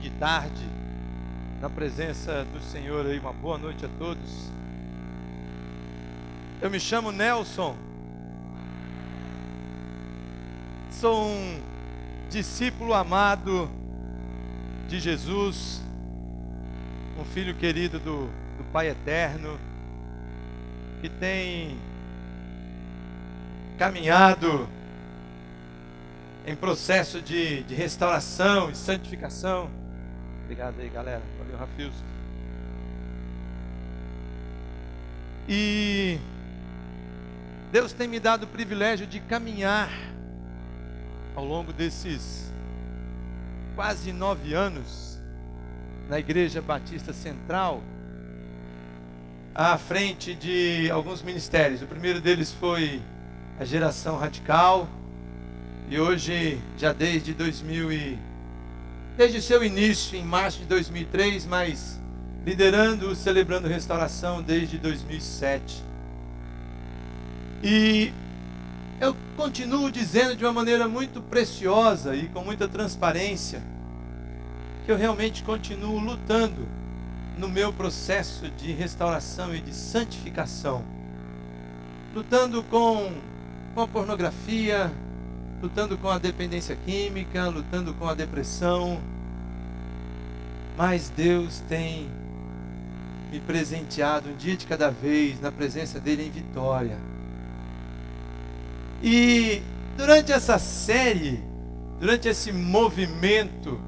de tarde, na presença do Senhor aí. Uma boa noite a todos. Eu me chamo Nelson, sou um discípulo amado de Jesus, um filho querido do Pai Eterno, que tem caminhado em processo de restauração e santificação. Obrigado aí, galera. Valeu, Rafilson. E Deus tem me dado o privilégio de caminhar ao longo desses quase 9 anos na Igreja Batista Central, à frente de alguns ministérios. O primeiro deles foi a Geração Radical, e hoje, já desde o seu início, em março de 2003, mas liderando, celebrando restauração desde 2007. E eu continuo dizendo de uma maneira muito preciosa e com muita transparência que eu realmente continuo lutando no meu processo de restauração e de santificação, lutando com a pornografia, lutando com a dependência química, lutando com a depressão. Mas Deus tem me presenteado um dia de cada vez na presença dele em vitória. E durante essa série, durante esse movimento,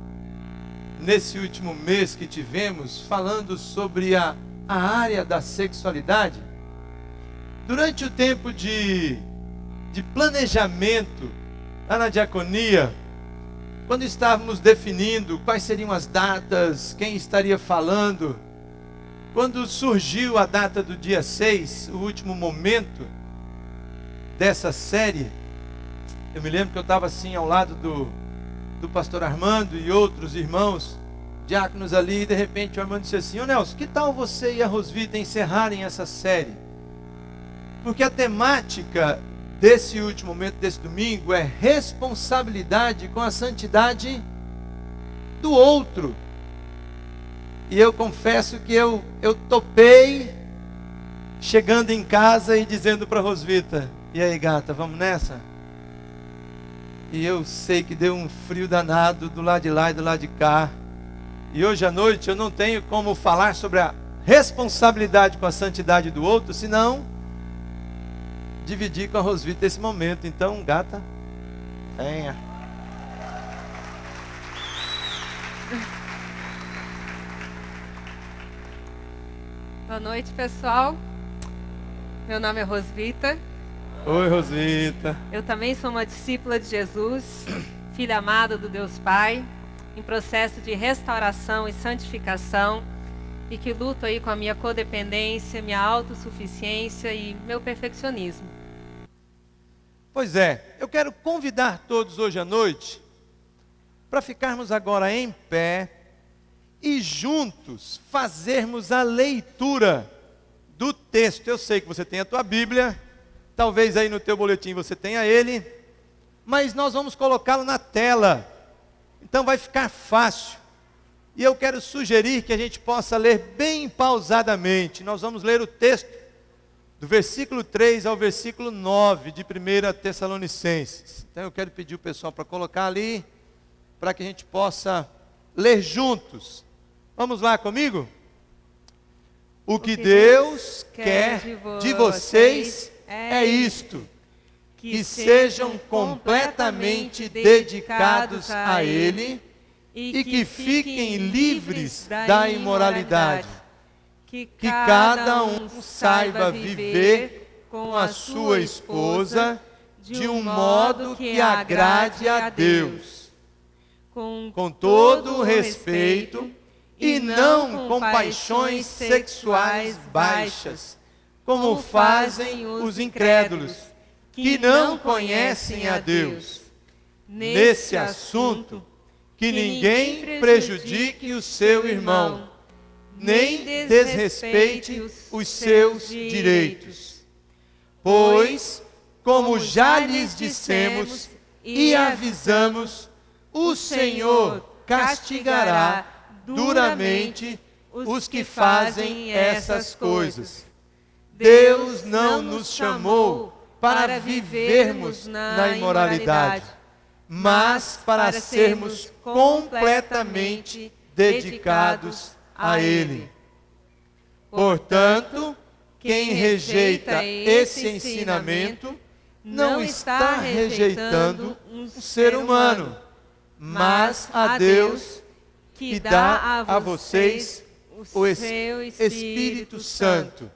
nesse último mês que tivemos, falando sobre a área da sexualidade, durante o tempo de planejamento lá na diaconia, quando estávamos definindo quais seriam as datas, quem estaria falando, quando surgiu a data do dia 6, o último momento dessa série, eu me lembro que eu estava assim ao lado do pastor Armando e outros irmãos, diáconos ali, e de repente o Armando disse assim: ô Nelson, que tal você e a Rosvita encerrarem essa série? Porque a temática desse último momento, desse domingo, é responsabilidade com a santidade do outro. E eu confesso que eu topei, chegando em casa e dizendo para a Rosvita: e aí, gata, vamos nessa? E eu sei que deu um frio danado do lado de lá e do lado de cá. E hoje à noite eu não tenho como falar sobre a responsabilidade com a santidade do outro, senão dividir com a Rosvita esse momento. Então, gata, venha. Boa noite, pessoal. Meu nome é Rosvita. Oi, Rosvita. Eu também sou uma discípula de Jesus, filha amada do Deus Pai, em processo de restauração e santificação, e que luto aí com a minha codependência, minha autossuficiência e meu perfeccionismo. Pois é, eu quero convidar todos hoje à noite para ficarmos agora em pé e juntos fazermos a leitura do texto. Eu sei que você tem a tua Bíblia, talvez aí no teu boletim você tenha ele, mas nós vamos colocá-lo na tela, então vai ficar fácil. E eu quero sugerir que a gente possa ler bem pausadamente. Nós vamos ler o texto do versículo 3 ao versículo 9 de 1 Tessalonicenses. Então eu quero pedir o pessoal para colocar ali, para que a gente possa ler juntos. Vamos lá comigo? O que Deus quer de vocês é isto: que sejam completamente dedicados a Ele e que fiquem livres da imoralidade. Que cada um saiba viver com a sua esposa de um modo que agrade a Deus, com todo o respeito e não com paixões sexuais baixas, como fazem os incrédulos, que não conhecem a Deus. Nesse assunto, que ninguém prejudique o seu irmão, nem desrespeite os seus direitos. Pois, como já lhes dissemos e avisamos, o Senhor castigará duramente os que fazem essas coisas. Deus não nos chamou para vivermos na imoralidade, mas para sermos completamente dedicados a Ele. Portanto, quem rejeita esse ensinamento não está rejeitando um ser humano, mas a Deus, que dá a vocês o Espírito Santo.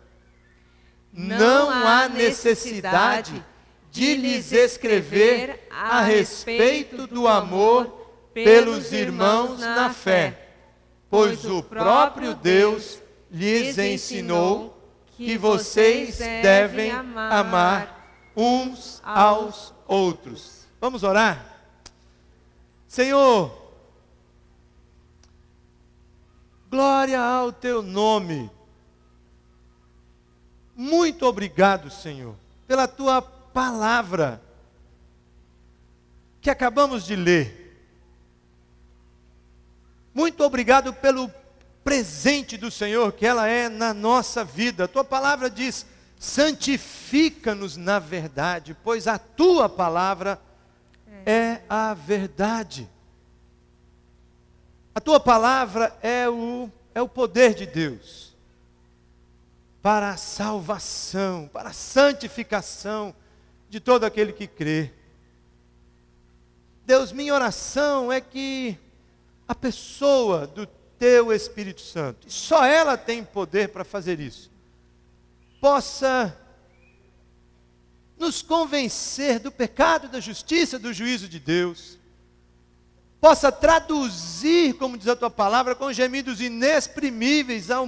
Não há necessidade de lhes escrever a respeito do amor pelos irmãos na fé, pois o próprio Deus lhes ensinou que vocês devem amar uns aos outros. Vamos orar? Senhor, glória ao teu nome. Muito obrigado, Senhor, pela tua palavra que acabamos de ler. Muito obrigado pelo presente do Senhor que ela é na nossa vida. A tua palavra diz: santifica-nos na verdade, pois a tua palavra é a verdade. A tua palavra é o poder de Deus para a salvação, para a santificação de todo aquele que crê. Deus, minha oração é que a pessoa do teu Espírito Santo, e só ela tem poder para fazer isso, possa nos convencer do pecado, da justiça, do juízo de Deus, possa traduzir, como diz a tua palavra, com gemidos inexprimíveis ao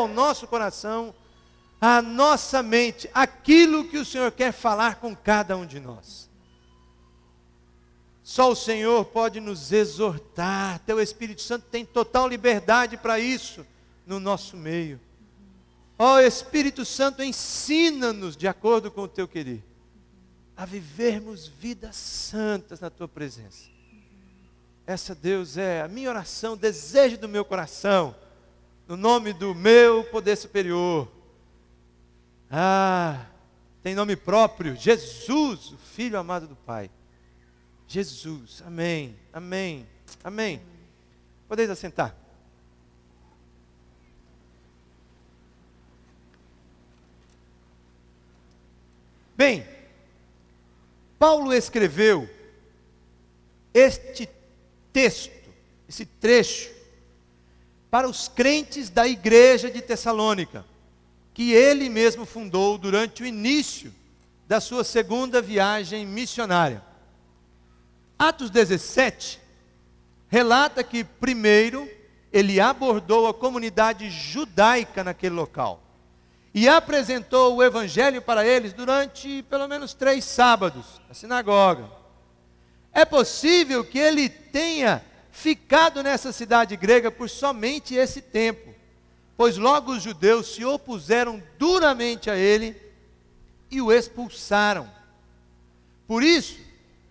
nosso coração, à nossa mente, aquilo que o Senhor quer falar com cada um de nós. Só o Senhor pode nos exortar, teu Espírito Santo tem total liberdade para isso no nosso meio. Ó Espírito Santo, ensina-nos, de acordo com o teu querer, a vivermos vidas santas na tua presença. Essa, Deus, é a minha oração, o desejo do meu coração, no nome do meu poder superior. Tem nome próprio, Jesus, o Filho amado do Pai. Jesus, amém, amém, amém. Podeis assentar. Bem, Paulo escreveu este texto, esse trecho, para os crentes da igreja de Tessalônica, que ele mesmo fundou durante o início da sua segunda viagem missionária. Atos 17 relata que primeiro ele abordou a comunidade judaica naquele local e apresentou o evangelho para eles durante pelo menos 3 sábados na sinagoga. É possível que ele tenha ficado nessa cidade grega por somente esse tempo, pois logo os judeus se opuseram duramente a ele e o expulsaram. Por isso,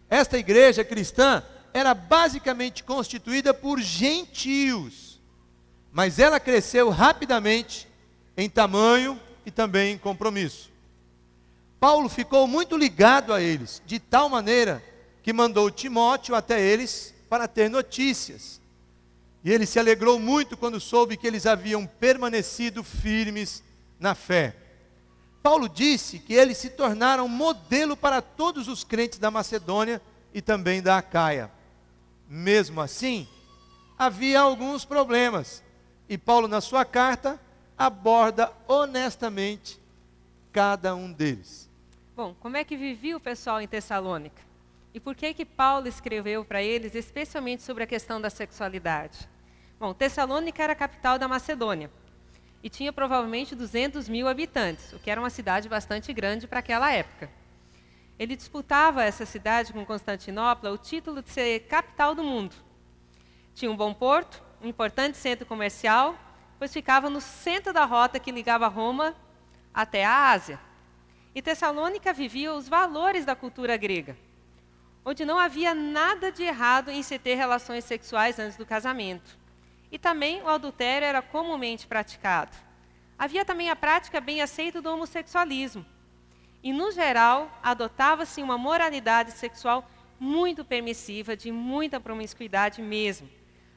esta igreja cristã era basicamente constituída por gentios, mas ela cresceu rapidamente em tamanho e também em compromisso. Paulo ficou muito ligado a eles, de tal maneira que mandou Timóteo até eles para ter notícias. E ele se alegrou muito quando soube que eles haviam permanecido firmes na fé. Paulo disse que eles se tornaram modelo para todos os crentes da Macedônia e também da Acaia. Mesmo assim, havia alguns problemas. E Paulo, na sua carta, aborda honestamente cada um deles. Bom, como é que vivia o pessoal em Tessalônica? E por que Paulo escreveu para eles, especialmente sobre a questão da sexualidade? Bom, Tessalônica era a capital da Macedônia e tinha provavelmente 200.000 habitantes, o que era uma cidade bastante grande para aquela época. Ele disputava essa cidade com Constantinopla o título de ser capital do mundo. Tinha um bom porto, um importante centro comercial, pois ficava no centro da rota que ligava Roma até a Ásia. E Tessalônica vivia os valores da cultura grega. onde não havia nada de errado em se ter relações sexuais antes do casamento. E também o adultério era comumente praticado. Havia também a prática bem aceita do homossexualismo. E, no geral, adotava-se uma moralidade sexual muito permissiva, de muita promiscuidade mesmo.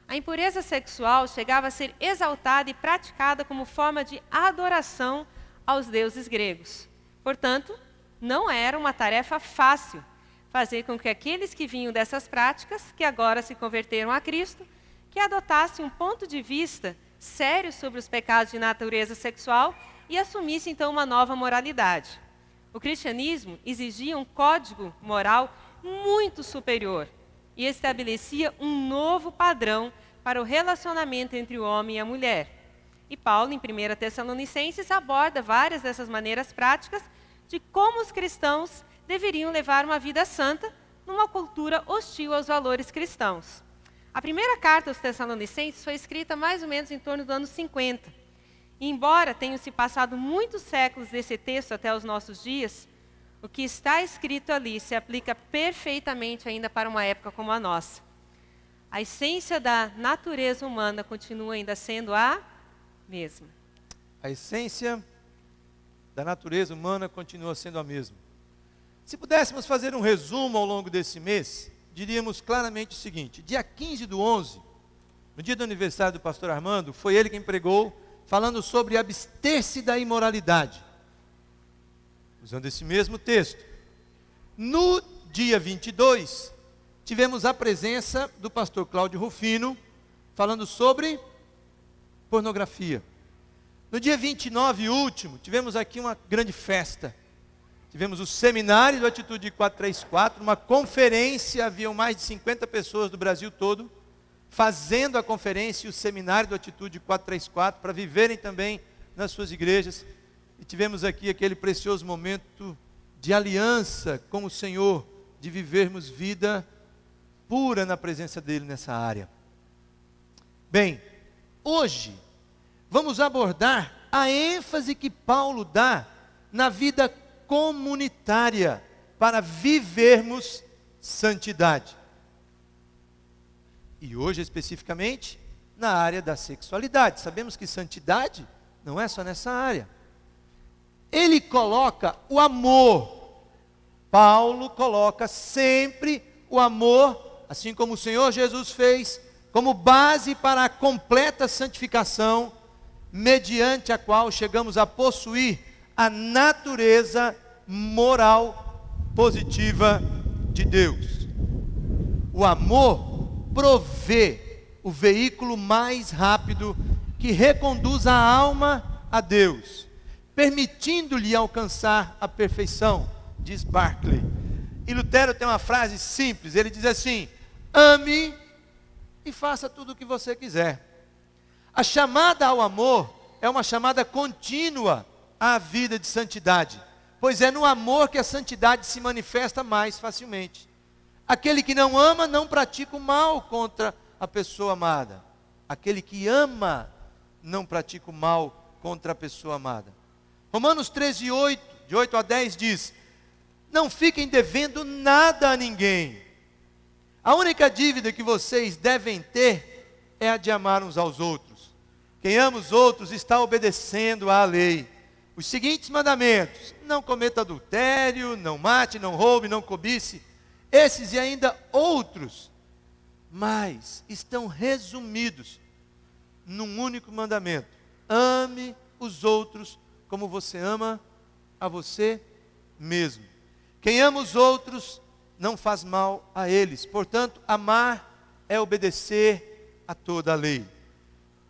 A impureza sexual chegava a ser exaltada e praticada como forma de adoração aos deuses gregos. Portanto, não era uma tarefa fácil fazer com que aqueles que vinham dessas práticas, que agora se converteram a Cristo, que adotassem um ponto de vista sério sobre os pecados de natureza sexual e assumissem então uma nova moralidade. O cristianismo exigia um código moral muito superior e estabelecia um novo padrão para o relacionamento entre o homem e a mulher. E Paulo, em 1 Tessalonicenses, aborda várias dessas maneiras práticas de como os cristãos deveriam levar uma vida santa numa cultura hostil aos valores cristãos. A primeira carta aos Tessalonicenses foi escrita mais ou menos em torno do ano 50. E embora tenham se passado muitos séculos desse texto até os nossos dias, o que está escrito ali se aplica perfeitamente ainda para uma época como a nossa. A essência da natureza humana continua ainda sendo a mesma. A essência da natureza humana continua sendo a mesma. Se pudéssemos fazer um resumo ao longo desse mês, diríamos claramente o seguinte: dia 15/11, no dia do aniversário do pastor Armando, foi ele quem pregou, falando sobre abster-se da imoralidade, usando esse mesmo texto. No dia 22, tivemos a presença do pastor Cláudio Rufino, falando sobre pornografia. No dia 29, último, tivemos aqui uma grande festa. Tivemos o seminário do Atitude 434, uma conferência, haviam mais de 50 pessoas do Brasil todo, fazendo a conferência e o seminário do Atitude 434, para viverem também nas suas igrejas. E tivemos aqui aquele precioso momento de aliança com o Senhor, de vivermos vida pura na presença dEle nessa área. Bem, hoje vamos abordar a ênfase que Paulo dá na vida comunitária para vivermos santidade. E hoje especificamente na área da sexualidade. Sabemos que santidade não é só nessa área. Ele coloca o amor. Paulo coloca sempre o amor, assim como o Senhor Jesus fez, como base para a completa santificação, mediante a qual chegamos a possuir a natureza moral positiva de Deus. O amor provê o veículo mais rápido que reconduz a alma a Deus, permitindo-lhe alcançar a perfeição, diz Barclay. E Lutero tem uma frase simples, ele diz assim: ame e faça tudo o que você quiser. A chamada ao amor é uma chamada contínua à vida de santidade, pois é no amor que a santidade se manifesta mais facilmente. Aquele que não ama não pratica o mal contra a pessoa amada. Aquele que ama não pratica o mal contra a pessoa amada. Romanos 13:8, de 8 a 10 diz: não fiquem devendo nada a ninguém. A única dívida que vocês devem ter é a de amar uns aos outros. Quem ama os outros está obedecendo à lei. Os seguintes mandamentos: não cometa adultério, não mate, não roube, não cobice. Esses e ainda outros, mas estão resumidos num único mandamento: ame os outros como você ama a você mesmo. Quem ama os outros não faz mal a eles. Portanto, amar é obedecer a toda a lei.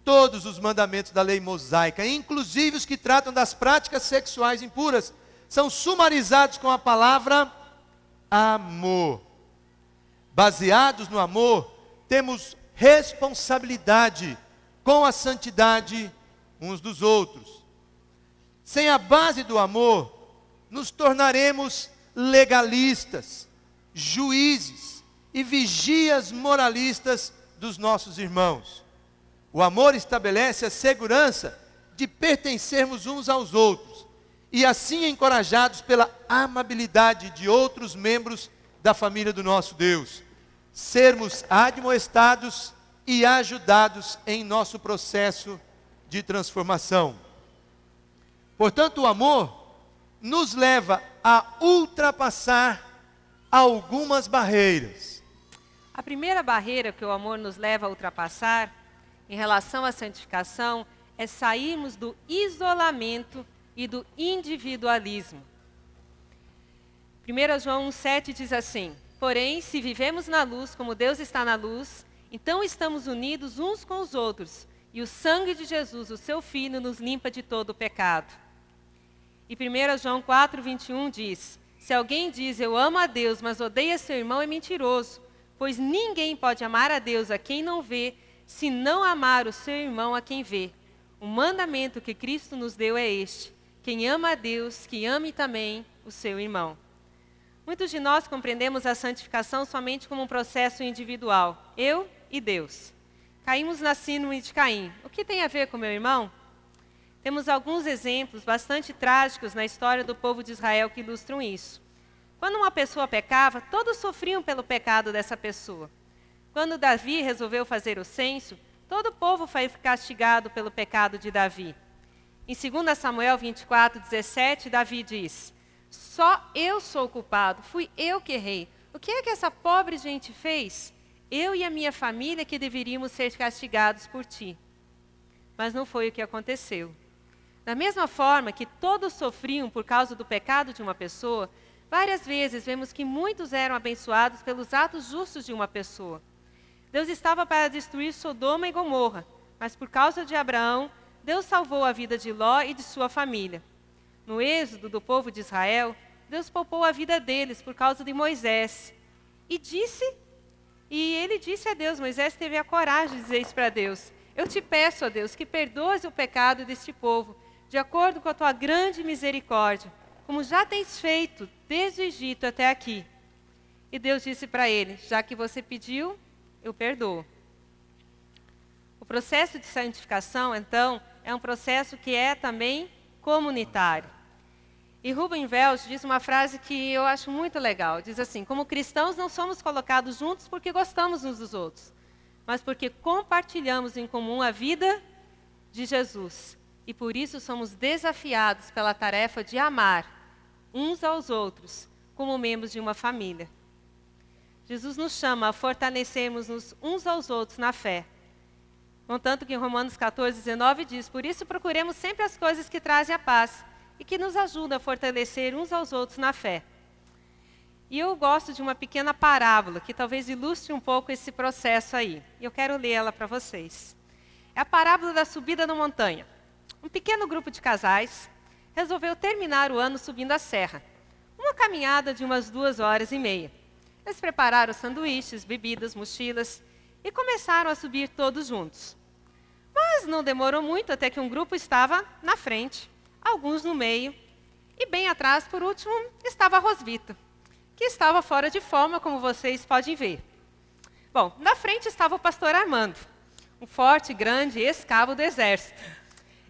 Todos os mandamentos da lei mosaica, inclusive os que tratam das práticas sexuais impuras, são sumarizados com a palavra amor. Baseados no amor, temos responsabilidade com a santidade uns dos outros. Sem a base do amor, nos tornaremos legalistas, juízes e vigias moralistas dos nossos irmãos. O amor estabelece a segurança de pertencermos uns aos outros, e assim encorajados pela amabilidade de outros membros da família do nosso Deus. Sermos admoestados e ajudados em nosso processo de transformação. Portanto, o amor nos leva a ultrapassar algumas barreiras. A primeira barreira que o amor nos leva a ultrapassar, em relação à santificação, é sairmos do isolamento e do individualismo. 1 João 1,7 diz assim: porém, se vivemos na luz como Deus está na luz, então estamos unidos uns com os outros, e o sangue de Jesus, o seu Filho, nos limpa de todo o pecado. E 1 João 4,21 diz: se alguém diz eu amo a Deus, mas odeia seu irmão, é mentiroso, pois ninguém pode amar a Deus a quem não vê, se não amar o seu irmão a quem vê. O mandamento que Cristo nos deu é este: quem ama a Deus, que ame também o seu irmão. Muitos de nós compreendemos a santificação somente como um processo individual, eu e Deus. Caímos na síndrome de Caim. O que tem a ver com meu irmão? Temos alguns exemplos bastante trágicos na história do povo de Israel que ilustram isso. Quando uma pessoa pecava, todos sofriam pelo pecado dessa pessoa. Quando Davi resolveu fazer o censo, todo o povo foi castigado pelo pecado de Davi. Em 2 Samuel 24:17, Davi diz: só eu sou culpado, fui eu que errei. O que é que essa pobre gente fez? Eu e a minha família que deveríamos ser castigados por ti. Mas não foi o que aconteceu. Da mesma forma que todos sofriam por causa do pecado de uma pessoa, várias vezes vemos que muitos eram abençoados pelos atos justos de uma pessoa. Deus estava para destruir Sodoma e Gomorra, mas por causa de Abraão, Deus salvou a vida de Ló e de sua família. No êxodo do povo de Israel, Deus poupou a vida deles por causa de Moisés. E ele disse a Deus, Moisés teve a coragem de dizer isso para Deus: eu te peço, ó Deus, que perdoes o pecado deste povo, de acordo com a tua grande misericórdia, como já tens feito desde o Egito até aqui. E Deus disse para ele: já que você pediu, eu perdoo. O processo de santificação, então, é um processo que é também comunitário. E Ruben Welch diz uma frase que eu acho muito legal. Diz assim: como cristãos não somos colocados juntos porque gostamos uns dos outros, mas porque compartilhamos em comum a vida de Jesus. E por isso somos desafiados pela tarefa de amar uns aos outros como membros de uma família. Jesus nos chama a fortalecermos-nos uns aos outros na fé. Contanto que em Romanos 14:19 diz: por isso procuremos sempre as coisas que trazem a paz e que nos ajudam a fortalecer uns aos outros na fé. E eu gosto de uma pequena parábola que talvez ilustre um pouco esse processo aí. E eu quero ler ela para vocês. É a parábola da subida na montanha. Um pequeno grupo de casais resolveu terminar o ano subindo a serra. Uma caminhada de umas 2h30. Eles prepararam sanduíches, bebidas, mochilas e começaram a subir todos juntos. Mas não demorou muito até que um grupo estava na frente, alguns no meio, e bem atrás, por último, estava a Rosvita, que estava fora de forma, como vocês podem ver. Bom, na frente estava o pastor Armando, um forte, grande ex-cabo do exército.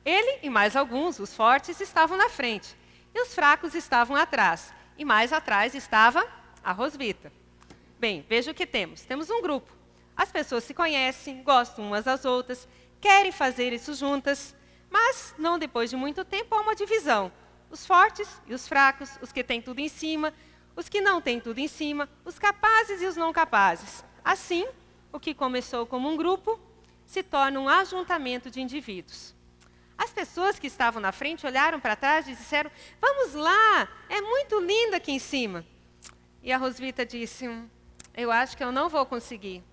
Ele e mais alguns, os fortes, estavam na frente, e os fracos estavam atrás, e mais atrás estava a Rosvita. Bem, veja o que temos. Temos um grupo. As pessoas se conhecem, gostam umas das outras, querem fazer isso juntas, mas não depois de muito tempo há uma divisão. Os fortes e os fracos, os que têm tudo em cima, os que não têm tudo em cima, os capazes e os não capazes. Assim, o que começou como um grupo se torna um ajuntamento de indivíduos. As pessoas que estavam na frente olharam para trás e disseram: vamos lá, é muito lindo aqui em cima. E a Rosvita disse: eu acho que eu não vou conseguir.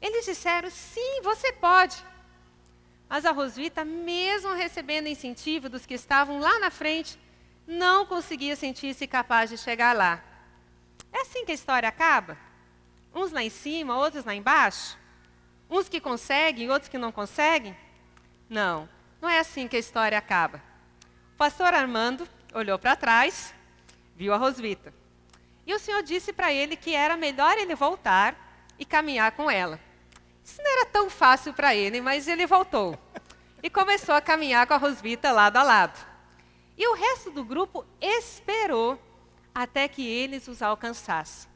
Eles disseram: sim, você pode. Mas a Rosvita, mesmo recebendo incentivo dos que estavam lá na frente, não conseguia sentir-se capaz de chegar lá. É assim que a história acaba? Uns lá em cima, outros lá embaixo? Uns que conseguem e outros que não conseguem? Não, não é assim que a história acaba. O pastor Armando olhou para trás, viu a Rosvita. E o Senhor disse para ele que era melhor ele voltar e caminhar com ela. Isso não era tão fácil para ele, mas ele voltou. E começou a caminhar com a Rosvita lado a lado. E o resto do grupo esperou até que eles os alcançassem.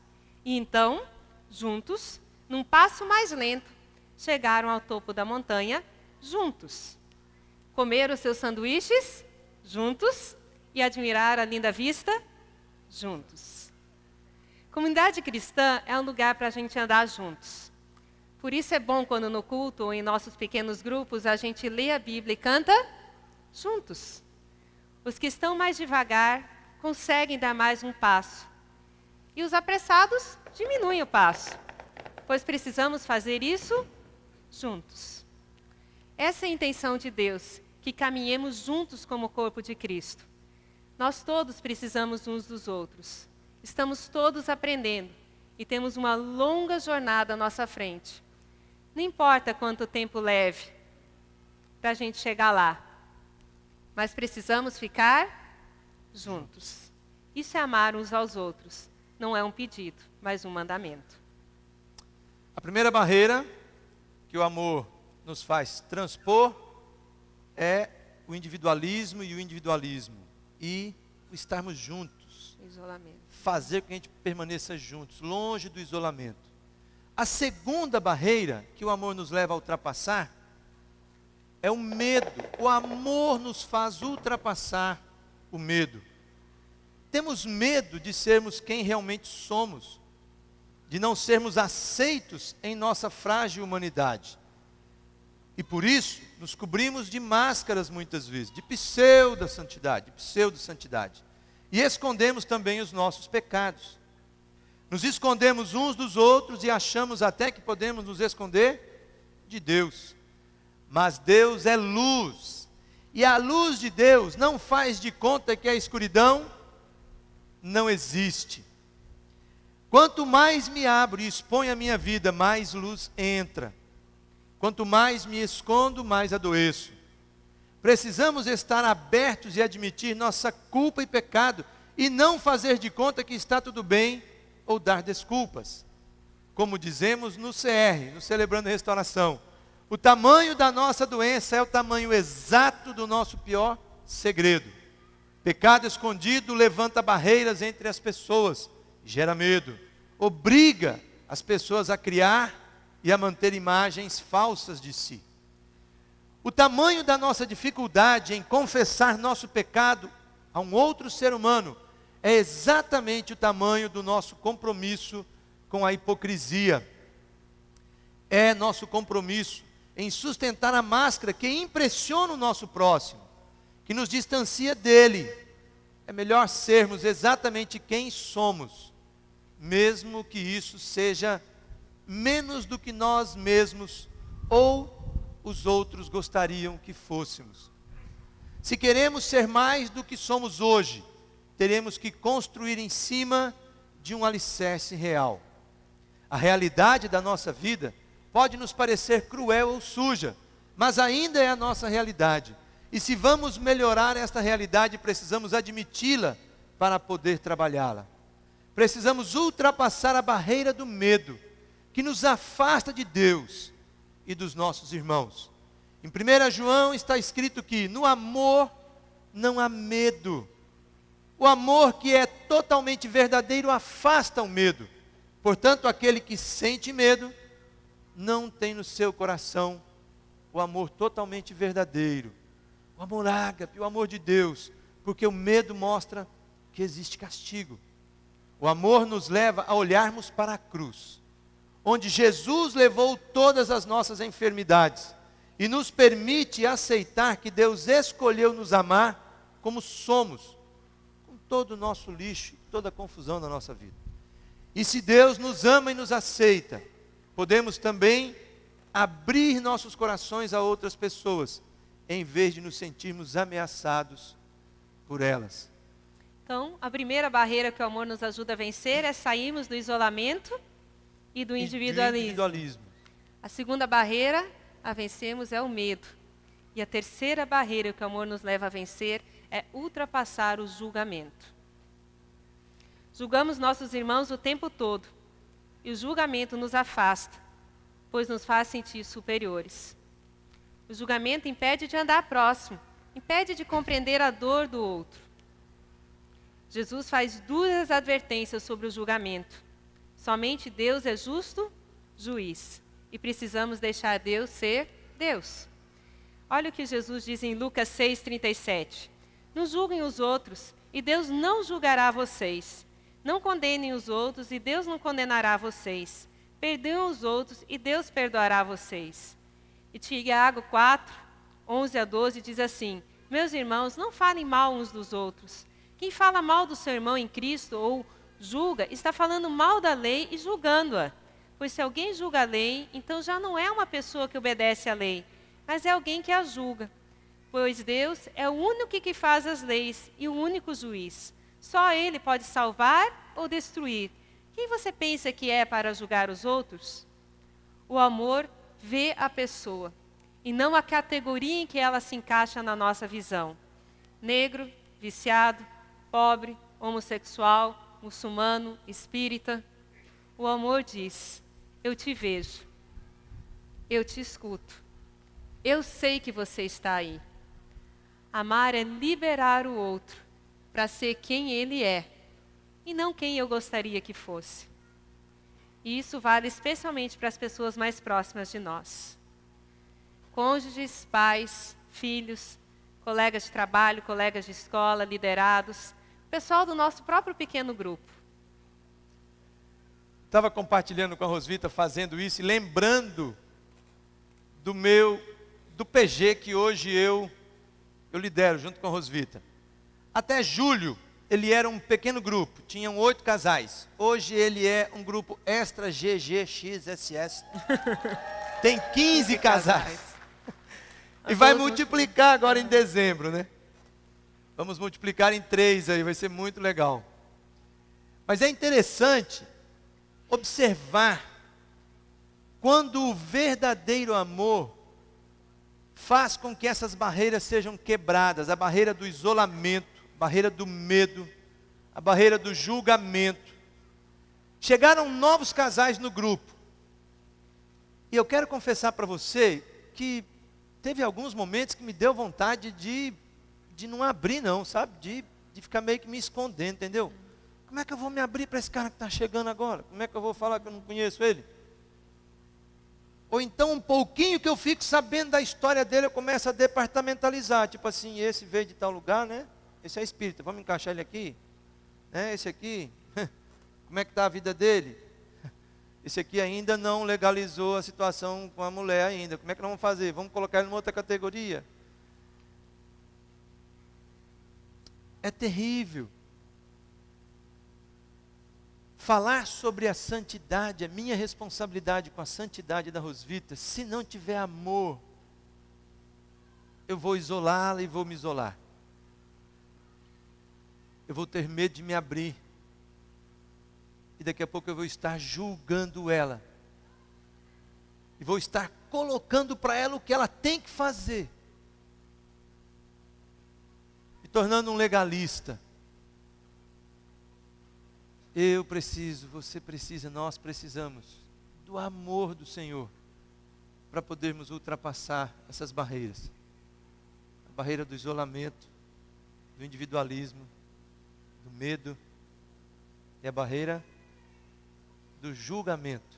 E então, juntos, num passo mais lento, chegaram ao topo da montanha, juntos. Comeram seus sanduíches, juntos, e admiraram a linda vista, juntos. Comunidade cristã é um lugar para a gente andar juntos. Por isso é bom quando no culto ou em nossos pequenos grupos a gente lê a Bíblia e canta juntos. Os que estão mais devagar conseguem dar mais um passo. E os apressados diminuem o passo, pois precisamos fazer isso juntos. Essa é a intenção de Deus, que caminhemos juntos como corpo de Cristo. Nós todos precisamos uns dos outros. Estamos todos aprendendo e temos uma longa jornada à nossa frente. Não importa quanto tempo leve para a gente chegar lá, mas precisamos ficar juntos. Isso é amar uns aos outros. Não é um pedido, mas um mandamento. A primeira barreira que o amor nos faz transpor é o individualismo e o individualismo. E o estarmos juntos. Isolamento. Fazer com que a gente permaneça juntos, longe do isolamento. A segunda barreira que o amor nos leva a ultrapassar é o medo. O amor nos faz ultrapassar o medo. Temos medo de sermos quem realmente somos, de não sermos aceitos em nossa frágil humanidade. E por isso, nos cobrimos de máscaras muitas vezes, de pseudo-santidade. E escondemos também os nossos pecados. Nos escondemos uns dos outros e achamos até que podemos nos esconder de Deus. Mas Deus é luz. E a luz de Deus não faz de conta que a escuridão não existe. Quanto mais me abro e exponho a minha vida, mais luz entra. Quanto mais me escondo, mais adoeço. Precisamos estar abertos e admitir nossa culpa e pecado, e não fazer de conta que está tudo bem, ou dar desculpas. Como dizemos no CR, no Celebrando a Restauração, o tamanho da nossa doença é o tamanho exato do nosso pior segredo. Pecado escondido levanta barreiras entre as pessoas, gera medo, obriga as pessoas a criar e a manter imagens falsas de si. O tamanho da nossa dificuldade em confessar nosso pecado a um outro ser humano é exatamente o tamanho do nosso compromisso com a hipocrisia. É nosso compromisso em sustentar a máscara que impressiona o nosso próximo, que nos distancia dele. É melhor sermos exatamente quem somos, mesmo que isso seja menos do que nós mesmos ou os outros gostariam que fôssemos. Se queremos ser mais do que somos hoje, teremos que construir em cima de um alicerce real. A realidade da nossa vida pode nos parecer cruel ou suja, mas ainda é a nossa realidade. E se vamos melhorar esta realidade, precisamos admiti-la para poder trabalhá-la. Precisamos ultrapassar a barreira do medo, que nos afasta de Deus e dos nossos irmãos. Em 1 João está escrito que no amor não há medo. O amor que é totalmente verdadeiro afasta o medo. Portanto, aquele que sente medo não tem no seu coração o amor totalmente verdadeiro. O amor ágape, o amor de Deus. Porque o medo mostra que existe castigo. O amor nos leva a olharmos para a cruz, onde Jesus levou todas as nossas enfermidades e nos permite aceitar que Deus escolheu nos amar como somos, com todo o nosso lixo, toda a confusão da nossa vida. E se Deus nos ama e nos aceita, podemos também abrir nossos corações a outras pessoas, em vez de nos sentirmos ameaçados por elas. Então, a primeira barreira que o amor nos ajuda a vencer é sairmos do isolamento e do individualismo. A segunda barreira a vencermos é o medo. E a terceira barreira que o amor nos leva a vencer é ultrapassar o julgamento. Julgamos nossos irmãos o tempo todo. E o julgamento nos afasta, pois nos faz sentir superiores. O julgamento impede de andar próximo, impede de compreender a dor do outro. Jesus faz duras advertências sobre o julgamento. Somente Deus é justo juiz. E precisamos deixar Deus ser Deus. Olha o que Jesus diz em Lucas 6,37. Não julguem os outros, e Deus não julgará vocês. Não condenem os outros, e Deus não condenará vocês. Perdoem os outros, e Deus perdoará vocês. E Tiago 4, 11 a 12 diz assim: Meus irmãos, não falem mal uns dos outros. Quem fala mal do seu irmão em Cristo ou julga, está falando mal da lei e julgando-a. Pois se alguém julga a lei, então já não é uma pessoa que obedece à lei, mas é alguém que a julga. Pois Deus é o único que faz as leis e o único juiz. Só Ele pode salvar ou destruir. Quem você pensa que é para julgar os outros? O amor vê a pessoa, e não a categoria em que ela se encaixa na nossa visão. Negro, viciado, pobre, homossexual, muçulmano, espírita. O amor diz: eu te vejo, eu te escuto, eu sei que você está aí. Amar é liberar o outro para ser quem ele é, e não quem eu gostaria que fosse. E isso vale especialmente para as pessoas mais próximas de nós. Cônjuges, pais, filhos, colegas de trabalho, colegas de escola, liderados, pessoal do nosso próprio pequeno grupo. Estava compartilhando com a Rosvita, fazendo isso e lembrando do PG que hoje eu lidero junto com a Rosvita. Até julho, ele era um pequeno grupo, tinham 8 casais. Hoje ele é um grupo extra GGXSS. Tem 15 casais. E vai multiplicar agora em dezembro, né? Vamos multiplicar em 3 aí, vai ser muito legal. Mas é interessante observar quando o verdadeiro amor faz com que essas barreiras sejam quebradas, a barreira do isolamento, a barreira do medo, a barreira do julgamento. Chegaram novos casais no grupo. E eu quero confessar para você que teve alguns momentos que me deu vontade de não abrir não, sabe? De ficar meio que me escondendo, entendeu? Como é que eu vou me abrir para esse cara que está chegando agora? Como é que eu vou falar que eu não conheço ele? Ou então um pouquinho que eu fico sabendo da história dele, eu começo a departamentalizar. Tipo assim, esse veio de tal lugar, né? Esse é espírita, vamos encaixar ele aqui? Né? Esse aqui, como é que está a vida dele? Esse aqui ainda não legalizou a situação com a mulher ainda. Como é que nós vamos fazer? Vamos colocar ele em outra categoria? É terrível. Falar sobre a santidade, a minha responsabilidade com a santidade da Rosvita, se não tiver amor, eu vou isolá-la e vou me isolar. Eu vou ter medo de me abrir. E daqui a pouco eu vou estar julgando ela. E vou estar colocando para ela o que ela tem que fazer. Me tornando um legalista. Eu preciso, você precisa, nós precisamos do amor do Senhor para podermos ultrapassar essas barreiras. A barreira do isolamento, do individualismo, do medo e a barreira do julgamento.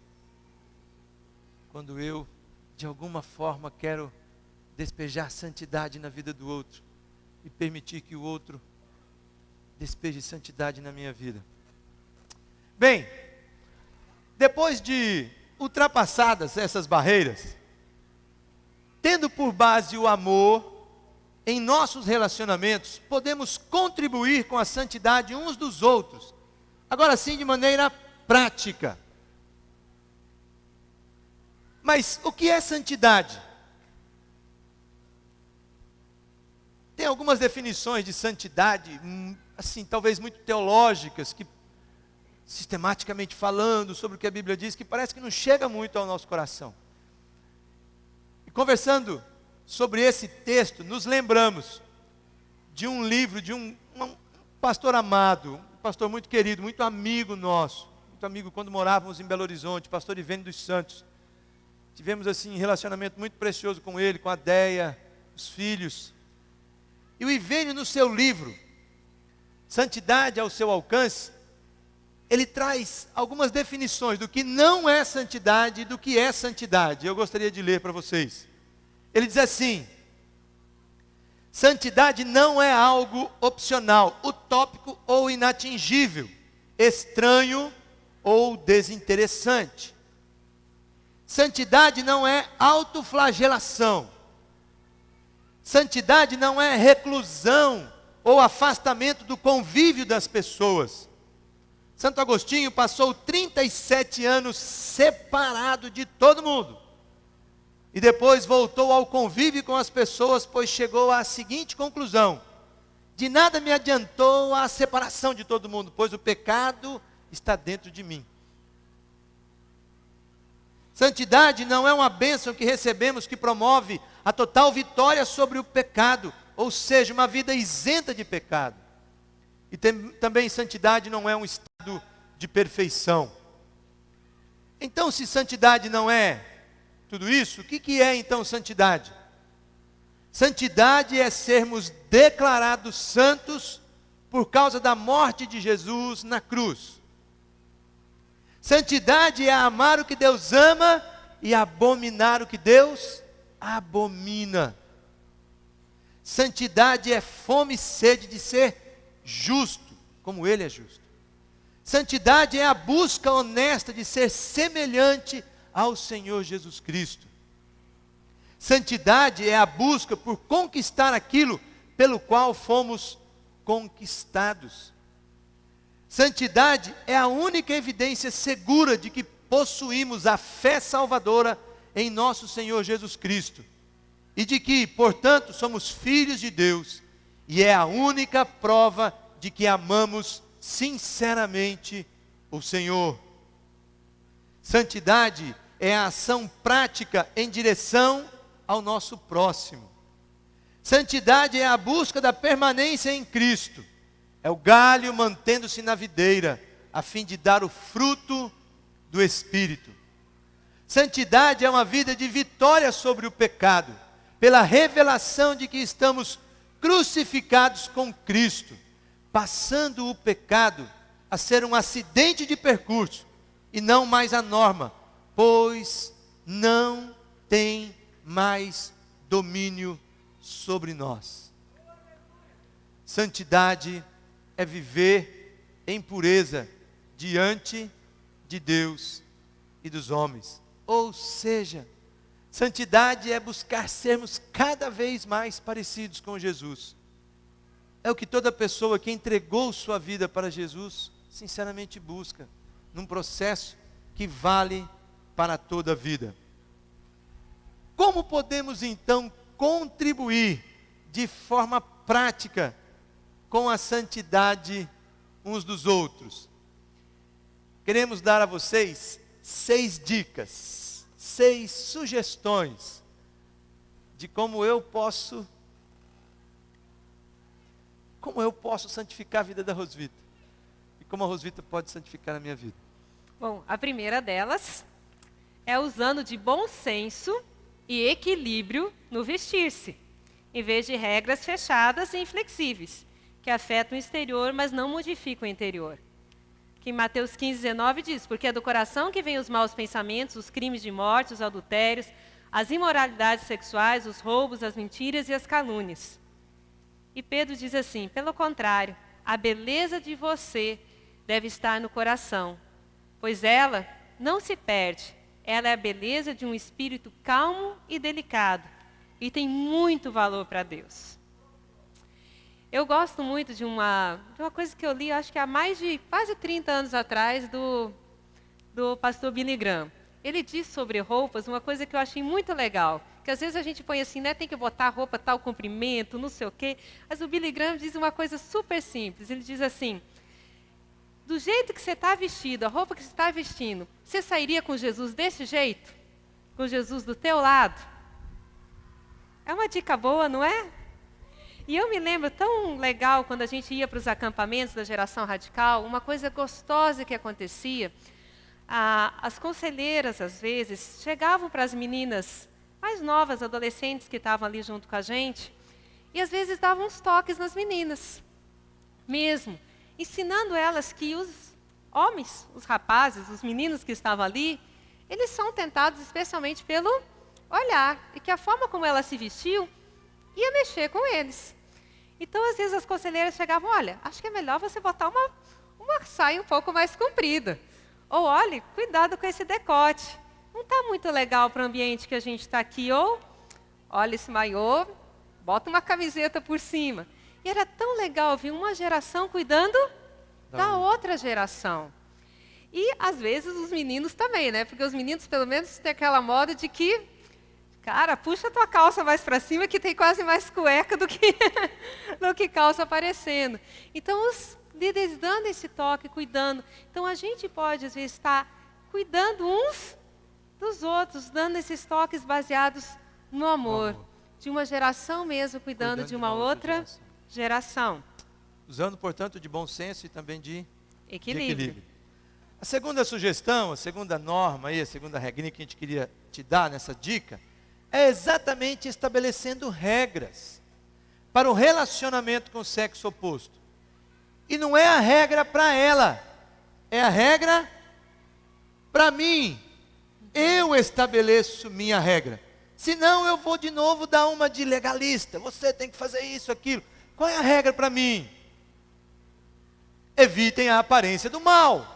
Quando eu, de alguma forma, quero despejar santidade na vida do outro e permitir que o outro despeje santidade na minha vida. Bem, depois de ultrapassadas essas barreiras, tendo por base o amor em nossos relacionamentos, podemos contribuir com a santidade uns dos outros. Agora sim, de maneira prática. Mas o que é santidade? Tem algumas definições de santidade, assim, talvez muito teológicas, que sistematicamente falando sobre o que a Bíblia diz, que parece que não chega muito ao nosso coração. E conversando sobre esse texto, nos lembramos de um livro de um pastor amado, um pastor muito querido, muito amigo nosso, muito amigo quando morávamos em Belo Horizonte, pastor Ivênio dos Santos. Tivemos assim um relacionamento muito precioso com ele, com a Deia, os filhos. E o Ivênio, no seu livro, Santidade ao seu alcance, ele traz algumas definições do que não é santidade e do que é santidade. Eu gostaria de ler para vocês. Ele diz assim: santidade não é algo opcional, utópico ou inatingível, estranho ou desinteressante. Santidade não é autoflagelação. Santidade não é reclusão ou afastamento do convívio das pessoas. Santo Agostinho passou 37 anos separado de todo mundo. E depois voltou ao convívio com as pessoas, pois chegou à seguinte conclusão: de nada me adiantou a separação de todo mundo, pois o pecado está dentro de mim. Santidade não é uma bênção que recebemos que promove a total vitória sobre o pecado, ou seja, uma vida isenta de pecado. E também santidade não é um estado de perfeição. Então, se santidade não é tudo isso, o que é então santidade? Santidade é sermos declarados santos por causa da morte de Jesus na cruz. Santidade é amar o que Deus ama e abominar o que Deus abomina. Santidade é fome e sede de ser justo, como Ele é justo. Santidade é a busca honesta de ser semelhante ao Senhor Jesus Cristo. Santidade é a busca por conquistar aquilo pelo qual fomos conquistados. Santidade é a única evidência segura de que possuímos a fé salvadora em nosso Senhor Jesus Cristo. E de que, portanto, somos filhos de Deus. E é a única prova de que amamos sinceramente o Senhor. Santidade é a ação prática em direção ao nosso próximo. Santidade é a busca da permanência em Cristo. É o galho mantendo-se na videira, a fim de dar o fruto do Espírito. Santidade é uma vida de vitória sobre o pecado, pela revelação de que estamos crucificados com Cristo, passando o pecado a ser um acidente de percurso e não mais a norma, pois não tem mais domínio sobre nós. Santidade é viver em pureza diante de Deus e dos homens. Ou seja, santidade é buscar sermos cada vez mais parecidos com Jesus. É o que toda pessoa que entregou sua vida para Jesus sinceramente busca, num processo que vale para toda a vida. Como podemos então contribuir de forma prática com a santidade uns dos outros? Queremos dar a vocês 6 dicas, 6 sugestões de como eu posso santificar a vida da Rosvita e como a Rosvita pode santificar a minha vida. Bom, a primeira delas é usando de bom senso e equilíbrio no vestir-se, em vez de regras fechadas e inflexíveis, que afetam o exterior, mas não modificam o interior. Que em Mateus 15:19 diz: porque é do coração que vêm os maus pensamentos, os crimes de morte, os adultérios, as imoralidades sexuais, os roubos, as mentiras e as calúnias. E Pedro diz assim: pelo contrário, a beleza de você deve estar no coração, pois ela não se perde. Ela é a beleza de um espírito calmo e delicado, e tem muito valor para Deus. Eu gosto muito de uma coisa que eu li, acho que há mais de quase 30 anos atrás, do pastor Billy Graham. Ele diz sobre roupas uma coisa que eu achei muito legal, que às vezes a gente põe assim, né, tem que botar roupa tal comprimento, não sei o quê, mas o Billy Graham diz uma coisa super simples. Ele diz assim: do jeito que você está vestido, a roupa que você está vestindo, você sairia com Jesus desse jeito? Com Jesus do teu lado? É uma dica boa, não é? E eu me lembro tão legal quando a gente ia para os acampamentos da Geração Radical, uma coisa gostosa que acontecia. As conselheiras, às vezes, chegavam para as meninas mais novas, adolescentes que estavam ali junto com a gente, e às vezes davam uns toques nas meninas, mesmo, ensinando elas que homens, os rapazes, os meninos que estavam ali, eles são tentados especialmente pelo olhar, e que a forma como ela se vestiu ia mexer com eles. Então, às vezes, as conselheiras chegavam, olha, acho que é melhor você botar uma saia um pouco mais comprida. Ou, olha, cuidado com esse decote. Não está muito legal para o ambiente que a gente está aqui. Ou, olha esse maiô, bota uma camiseta por cima. E era tão legal ver uma geração cuidando da outra geração. E, às vezes, os meninos também, né? Porque os meninos, pelo menos, têm aquela moda de que, cara, puxa a tua calça mais para cima que tem quase mais cueca do que, do que calça aparecendo. Então, os líderes dando esse toque, cuidando. Então, a gente pode, às vezes, estar cuidando uns dos outros, dando esses toques baseados no amor. De uma geração mesmo, cuidando de uma outra geração. Usando, portanto, de bom senso e também de Equilíbrio. A segunda sugestão, a segunda norma, aí, a segunda regrinha que a gente queria te dar nessa dica, é exatamente estabelecendo regras para o relacionamento com o sexo oposto. E não é a regra para ela, é a regra para mim. Eu estabeleço minha regra. Senão eu vou de novo dar uma de legalista. Você tem que fazer isso, aquilo. Qual é a regra para mim? Evitem a aparência do mal.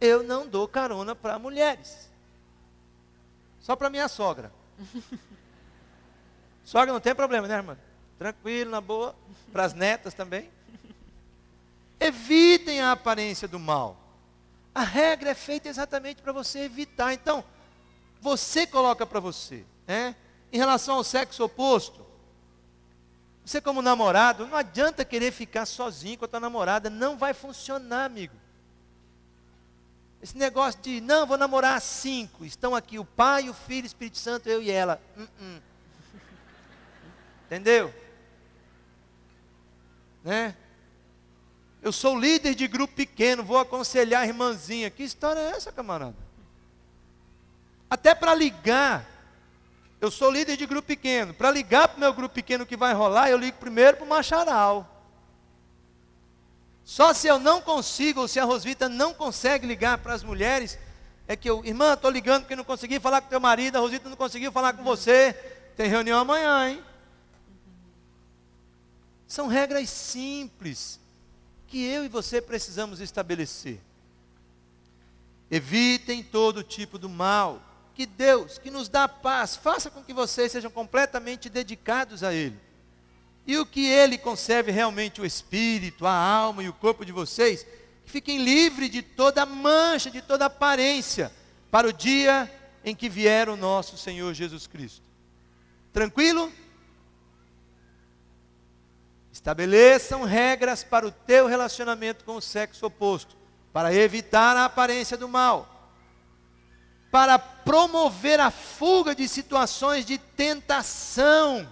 Eu não dou carona para mulheres. Só para minha sogra. Sogra não tem problema, né, irmã? Tranquilo, na boa. Para as netas também. Evitem a aparência do mal. A regra é feita exatamente para você evitar. Então, você coloca para você, né? Em relação ao sexo oposto, você como namorado, não adianta querer ficar sozinho com a tua namorada. Não vai funcionar, amigo. Esse negócio de, não, vou namorar 5. Estão aqui o Pai, o Filho, o Espírito Santo, eu e ela. Entendeu? Né? Eu sou líder de grupo pequeno, vou aconselhar a irmãzinha. Que história é essa, camarada? Até para ligar, eu sou líder de grupo pequeno. Para ligar para o meu grupo pequeno que vai rolar, eu ligo primeiro para o Macharal. Só se eu não consigo, ou se a Rosvita não consegue ligar para as mulheres, é que eu, irmã, estou ligando porque não consegui falar com teu marido, a Rosvita não conseguiu falar com você, tem reunião amanhã, hein? São regras simples, que eu e você precisamos estabelecer. Evitem todo tipo do mal, que Deus, que nos dá paz, faça com que vocês sejam completamente dedicados a Ele. E o que Ele conserve realmente o espírito, a alma e o corpo de vocês, que fiquem livres de toda mancha, de toda aparência, para o dia em que vier o nosso Senhor Jesus Cristo. Tranquilo? Estabeleçam regras para o teu relacionamento com o sexo oposto, para evitar a aparência do mal, para promover a fuga de situações de tentação.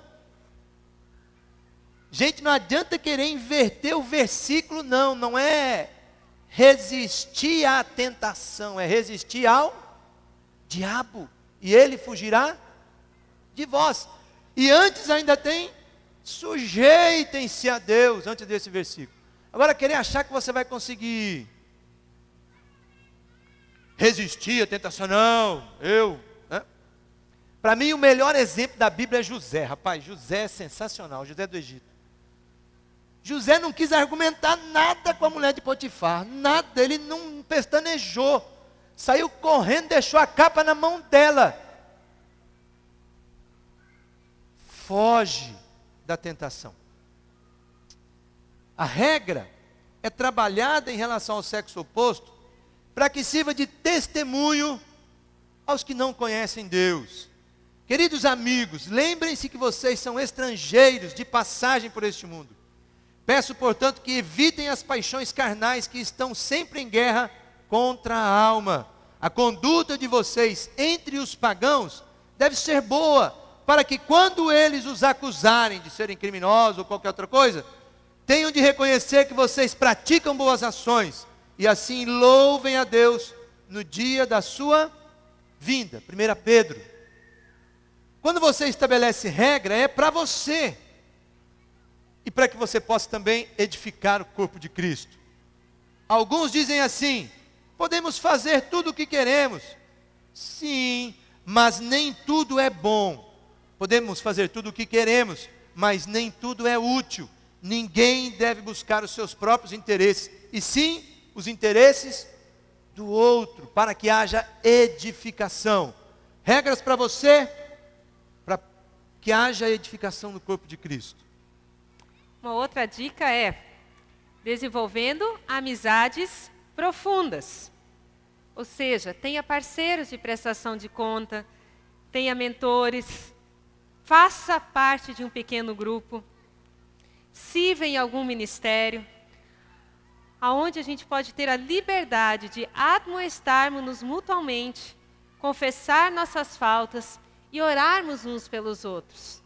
Gente, não adianta querer inverter o versículo, não. Não é resistir à tentação, é resistir ao diabo. E ele fugirá de vós. E antes ainda tem, sujeitem-se a Deus, antes desse versículo. Agora, querer achar que você vai conseguir resistir à tentação, não, né? Para mim, o melhor exemplo da Bíblia é José, rapaz. José é sensacional, José do Egito. José não quis argumentar nada com a mulher de Potifar, nada, ele não pestanejou, saiu correndo, deixou a capa na mão dela. Foge da tentação. A regra é trabalhada em relação ao sexo oposto, para que sirva de testemunho aos que não conhecem Deus. Queridos amigos, lembrem-se que vocês são estrangeiros de passagem por este mundo. Peço, portanto, que evitem as paixões carnais que estão sempre em guerra contra a alma. A conduta de vocês entre os pagãos deve ser boa, para que quando eles os acusarem de serem criminosos ou qualquer outra coisa, tenham de reconhecer que vocês praticam boas ações, e assim louvem a Deus no dia da sua vinda. 1 Pedro. Quando você estabelece regra, é para você. e para que você possa também edificar o corpo de Cristo. Alguns dizem assim: podemos fazer tudo o que queremos. Sim, mas nem tudo é bom. Podemos fazer tudo o que queremos, mas nem tudo é útil. Ninguém deve buscar os seus próprios interesses, e sim os interesses do outro, para que haja edificação. Regras para você, para que haja edificação no corpo de Cristo. Uma outra dica é desenvolvendo amizades profundas. Ou seja, tenha parceiros de prestação de conta, tenha mentores, faça parte de um pequeno grupo, sirva em algum ministério, aonde a gente pode ter a liberdade de admoestarmos-nos mutuamente, confessar nossas faltas e orarmos uns pelos outros.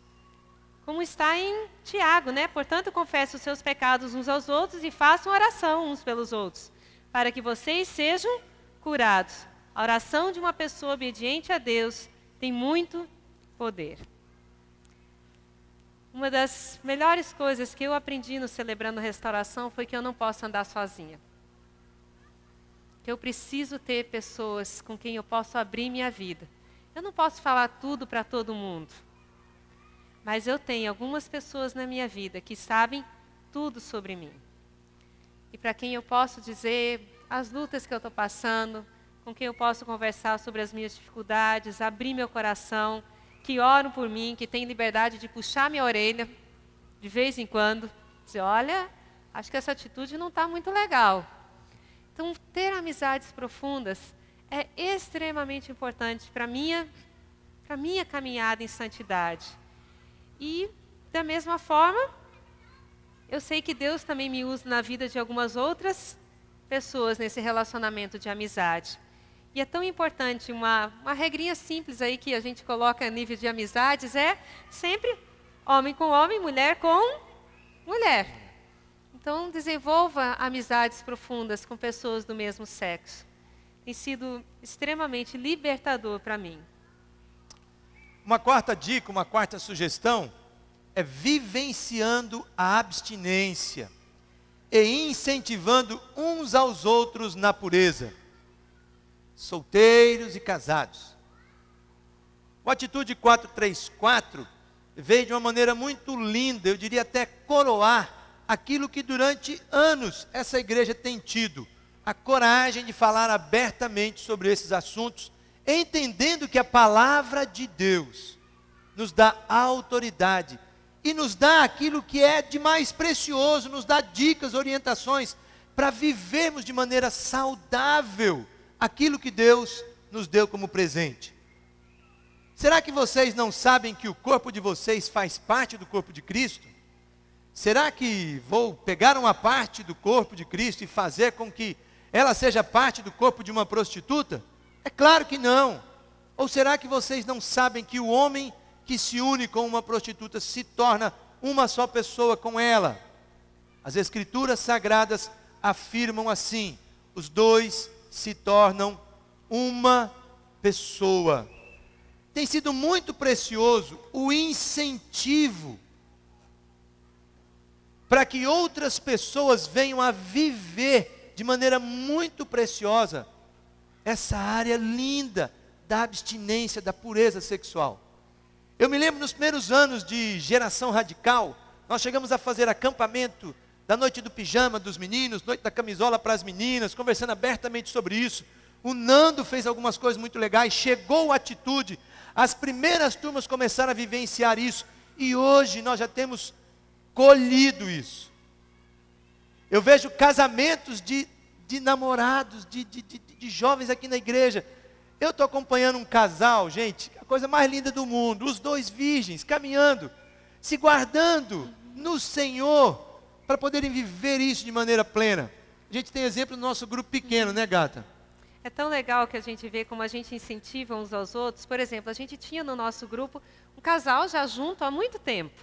Como está em Tiago, né? Portanto, confesse os seus pecados uns aos outros e façam oração uns pelos outros, para que vocês sejam curados. A oração de uma pessoa obediente a Deus tem muito poder. Uma das melhores coisas que eu aprendi no Celebrando Restauração foi que eu não posso andar sozinha. Que eu preciso ter pessoas com quem eu posso abrir minha vida. Eu não posso falar tudo para todo mundo. Mas eu tenho algumas pessoas na minha vida que sabem tudo sobre mim. E para quem eu posso dizer as lutas que eu estou passando, com quem eu posso conversar sobre as minhas dificuldades, abrir meu coração, que oram por mim, que têm liberdade de puxar minha orelha de vez em quando, dizer: olha, acho que essa atitude não está muito legal. Então, ter amizades profundas é extremamente importante para a minha caminhada em santidade. E, da mesma forma, eu sei que Deus também me usa na vida de algumas outras pessoas nesse relacionamento de amizade. E é tão importante, uma regrinha simples aí que a gente coloca a nível de amizades é sempre homem com homem, mulher com mulher. Então, desenvolva amizades profundas com pessoas do mesmo sexo. Tem sido extremamente libertador para mim. Uma quarta dica, uma quarta sugestão é vivenciando a abstinência e incentivando uns aos outros na pureza. Solteiros e casados. O Atitude 434 veio de uma maneira muito linda, eu diria até coroar aquilo que durante anos essa igreja tem tido, a coragem de falar abertamente sobre esses assuntos, entendendo que a palavra de Deus nos dá autoridade e nos dá aquilo que é de mais precioso, nos dá dicas, orientações para vivermos de maneira saudável aquilo que Deus nos deu como presente. Será que vocês não sabem que o corpo de vocês faz parte do corpo de Cristo? Será que vou pegar uma parte do corpo de Cristo e fazer com que ela seja parte do corpo de uma prostituta? É claro que não. Ou será que vocês não sabem que o homem que se une com uma prostituta se torna uma só pessoa com ela? As Escrituras Sagradas afirmam assim: os dois se tornam uma pessoa. Tem sido muito precioso o incentivo para que outras pessoas venham a viver de maneira muito preciosa essa área linda da abstinência, da pureza sexual. Eu me lembro nos primeiros anos de Geração Radical, nós chegamos a fazer acampamento da noite do pijama dos meninos, noite da camisola para as meninas, conversando abertamente sobre isso. O Nando fez algumas coisas muito legais, chegou a Atitude, as primeiras turmas começaram a vivenciar isso, e hoje nós já temos colhido isso. Eu vejo casamentos de namorados, de jovens aqui na igreja. Eu estou acompanhando um casal, gente, a coisa mais linda do mundo, os dois virgens, caminhando, se guardando no Senhor, para poderem viver isso de maneira plena. A gente tem exemplo no nosso grupo pequeno, né, gata? É tão legal que a gente vê como a gente incentiva uns aos outros. Por exemplo, a gente tinha no nosso grupo um casal já junto há muito tempo,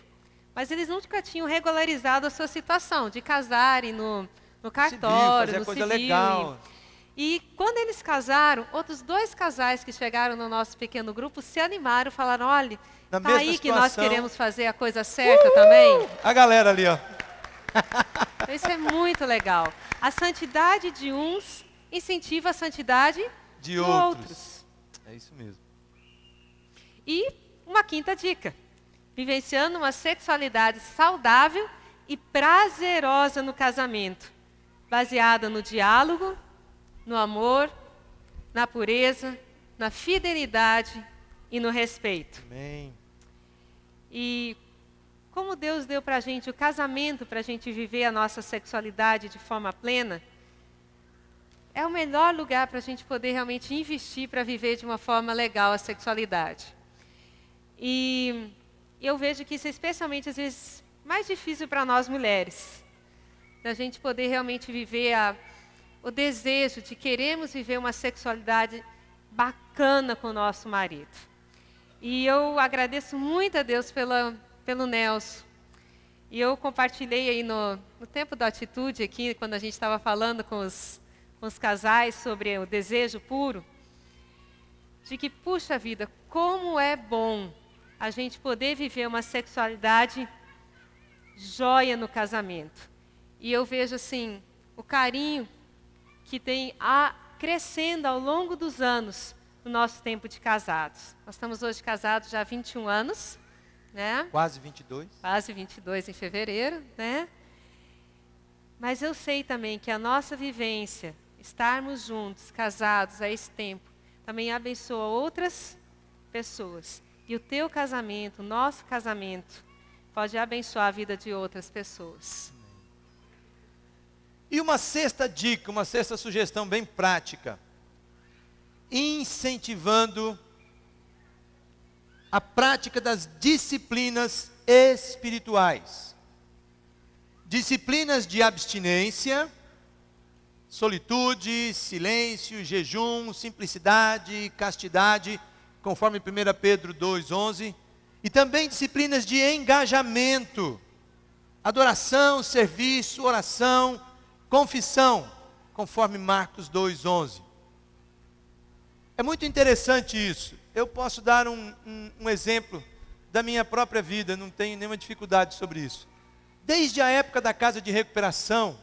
mas eles nunca tinham regularizado a sua situação de casarem no cartório, fazer no coisa civil. legal. E quando eles casaram, outros 2 casais que chegaram no nosso pequeno grupo se animaram, falaram, olha, Na tá mesma aí que nós situação. queremos fazer a coisa certa também. A galera ali, ó. Então, isso é muito legal. A santidade de uns incentiva a santidade De de outros. É isso mesmo. E uma quinta dica: vivenciando uma sexualidade saudável e prazerosa no casamento, baseada no diálogo, no amor, na pureza, na fidelidade e no respeito. Amém. E como Deus deu para a gente o casamento, para a gente viver a nossa sexualidade de forma plena, é o melhor lugar para a gente poder realmente investir para viver de uma forma legal a sexualidade. E eu vejo que isso é especialmente, às vezes, mais difícil para nós mulheres. Da gente poder realmente viver o desejo de queremos viver uma sexualidade bacana com o nosso marido. E eu agradeço muito a Deus pelo Nelson. E eu compartilhei aí no tempo da atitude aqui, quando a gente estava falando com os casais sobre o desejo puro, de que, puxa vida, como é bom a gente poder viver uma sexualidade joia no casamento. E eu vejo assim, o carinho que tem crescendo ao longo dos anos no nosso tempo de casados. Nós estamos hoje casados já há 21 anos, né? Quase 22. Quase 22 em fevereiro, né? Mas eu sei também que a nossa vivência, estarmos juntos, casados a esse tempo, também abençoa outras pessoas. E o teu casamento, o nosso casamento, pode abençoar a vida de outras pessoas. E uma sexta dica, uma sexta sugestão bem prática. Incentivando a prática das disciplinas espirituais. Disciplinas de abstinência, solitude, silêncio, jejum, simplicidade, castidade, conforme 1 Pedro 2,11. E também disciplinas de engajamento, adoração, serviço, oração, confissão, conforme Marcos 2,11. É muito interessante isso. Eu posso dar um exemplo da minha própria vida, não tenho nenhuma dificuldade sobre isso. Desde a época da casa de recuperação,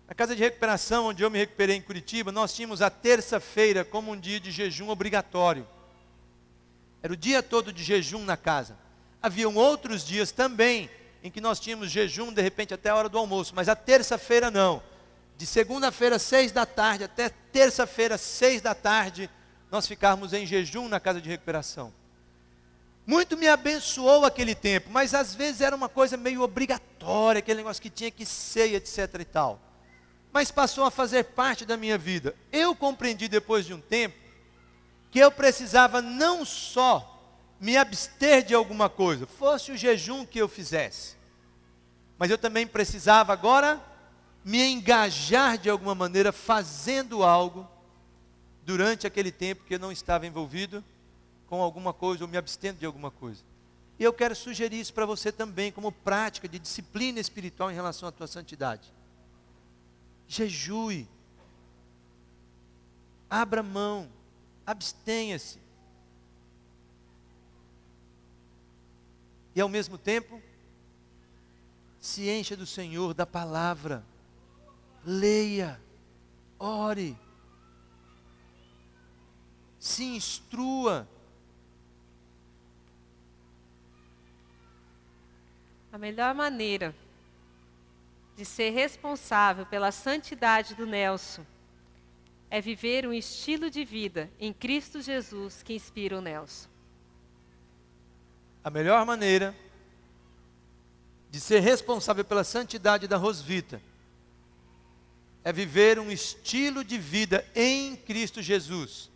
a casa de recuperação onde eu me recuperei em Curitiba, nós tínhamos a terça-feira como um dia de jejum obrigatório. Era o dia todo de jejum na casa. Haviam outros dias também em que nós tínhamos jejum, de repente até a hora do almoço, mas a terça-feira não. De segunda-feira, 6 da tarde, até terça-feira, 6 da tarde, nós ficávamos em jejum na casa de recuperação. Muito me abençoou aquele tempo, mas às vezes era uma coisa meio obrigatória, aquele negócio que tinha que ser, etc e tal. Mas passou a fazer parte da minha vida. Eu compreendi depois de um tempo, que eu precisava não só me abster de alguma coisa, fosse o jejum que eu fizesse, mas eu também precisava agora me engajar de alguma maneira, fazendo algo, durante aquele tempo que eu não estava envolvido com alguma coisa, ou me abstendo de alguma coisa. E eu quero sugerir isso para você também, como prática de disciplina espiritual em relação à tua santidade. Jejue, abra mão, abstenha-se. E ao mesmo tempo, se encha do Senhor, da palavra. Leia, ore, se instrua. A melhor maneira de ser responsável pela santidade do Nelson é viver um estilo de vida em Cristo Jesus que inspira o Nelson. A melhor maneira de ser responsável pela santidade da Rosvita é viver um estilo de vida em Cristo Jesus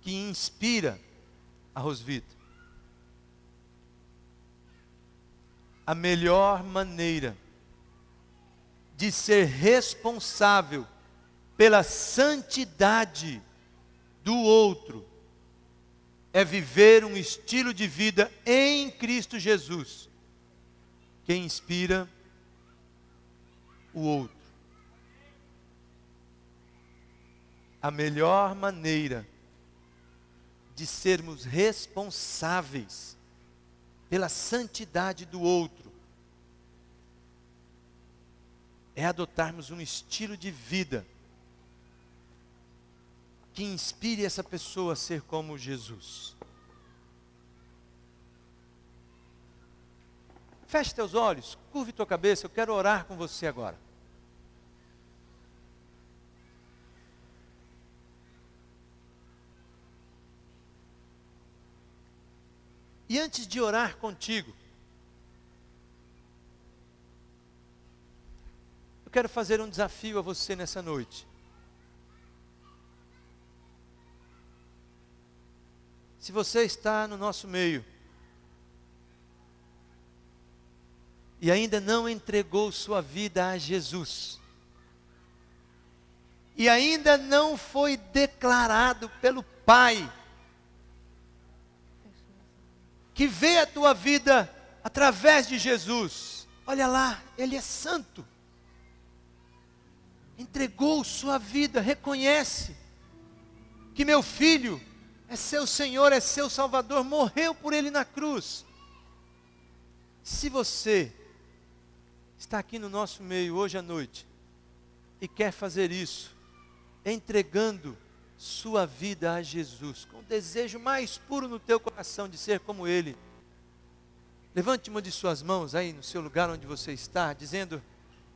que inspira a Rosvita. A melhor maneira de ser responsável pela santidade do outro é viver um estilo de vida em Cristo Jesus que inspira o outro. a melhor maneira de sermos responsáveis pela santidade do outro é adotarmos um estilo de vida que inspire essa pessoa a ser como Jesus. Feche teus olhos, curve tua cabeça, eu quero orar com você agora. E antes de orar contigo, eu quero fazer um desafio a você nessa noite. Se você está no nosso meio e ainda não entregou sua vida a Jesus, e ainda não foi declarado pelo Pai, que vê a tua vida através de Jesus, olha lá, Ele é santo, entregou sua vida, reconhece que meu filho é seu Senhor, é seu Salvador, morreu por Ele na cruz. Se você está aqui no nosso meio hoje à noite e quer fazer isso, entregando sua vida a Jesus, com o desejo mais puro no teu coração de ser como Ele, levante uma de suas mãos aí no seu lugar onde você está, dizendo: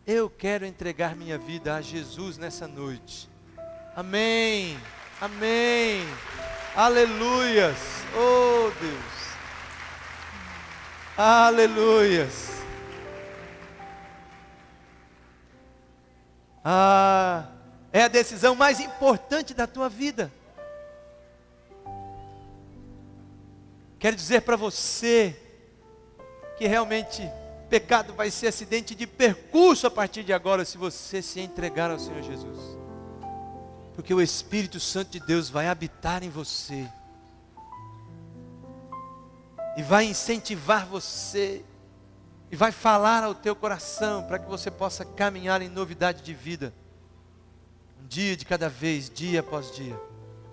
eu quero entregar minha vida a Jesus nessa noite. Amém, amém, aleluias, oh Deus, aleluias. É a decisão mais importante da tua vida. Quero dizer para você que realmente pecado vai ser acidente de percurso a partir de agora, se você se entregar ao Senhor Jesus. Porque o Espírito Santo de Deus vai habitar em você e vai incentivar você e vai falar ao teu coração para que você possa caminhar em novidade de vida, um dia de cada vez, dia após dia.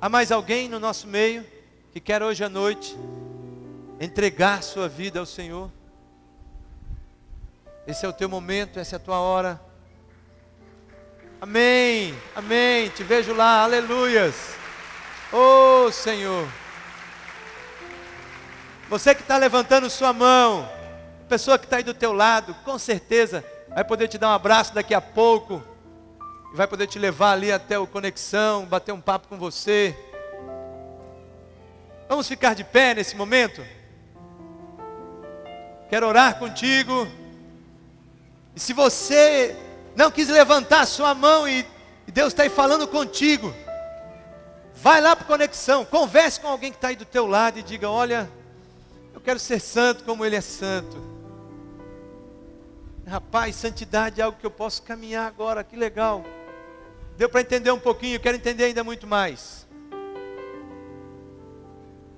Há mais alguém no nosso meio que quer hoje à noite entregar sua vida ao Senhor? Esse é o teu momento, essa é a tua hora. Amém, amém, te vejo lá, aleluias. Oh Senhor, você que está levantando sua mão, a pessoa que está aí do teu lado, com certeza vai poder te dar um abraço daqui a pouco, e vai poder te levar ali até o Conexão, bater um papo com você. Vamos ficar de pé nesse momento? Quero orar contigo. E se você não quis levantar a sua mão e Deus está aí falando contigo, vai lá para o Conexão, converse com alguém que está aí do teu lado e diga: olha, eu quero ser santo como Ele é santo. Rapaz, santidade é algo que eu posso caminhar agora, que legal. Deu para entender um pouquinho, eu quero entender ainda muito mais.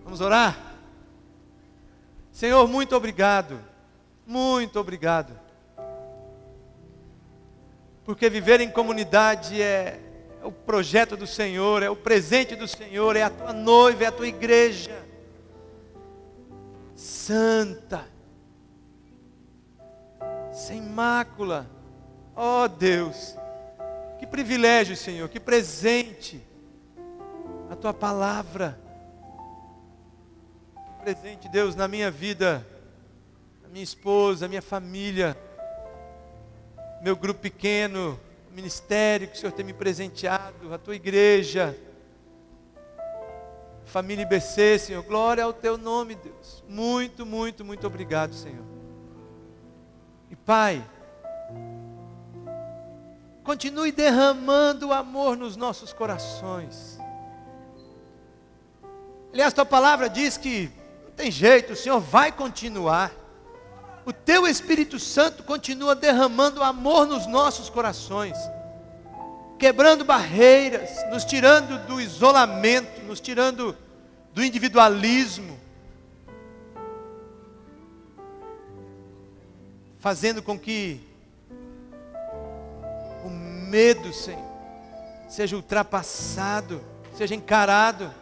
Vamos orar? Senhor, muito obrigado, porque viver em comunidade é o projeto do Senhor, é o presente do Senhor, é a tua noiva, é a tua igreja santa, sem mácula. Oh Deus, que privilégio, Senhor, que presente a tua palavra, presente, Deus, na minha vida, na minha esposa, minha família, meu grupo pequeno, o ministério que o Senhor tem me presenteado, a tua igreja, família IBC, Senhor, glória ao teu nome, Deus. Muito, muito, muito obrigado, Senhor. E Pai, continue derramando amor nos nossos corações. Aliás, tua palavra diz que não tem jeito, o Senhor vai continuar. O teu Espírito Santo continua derramando amor nos nossos corações, quebrando barreiras, nos tirando do isolamento, nos tirando do individualismo, fazendo com que o medo, Senhor, seja ultrapassado, seja encarado,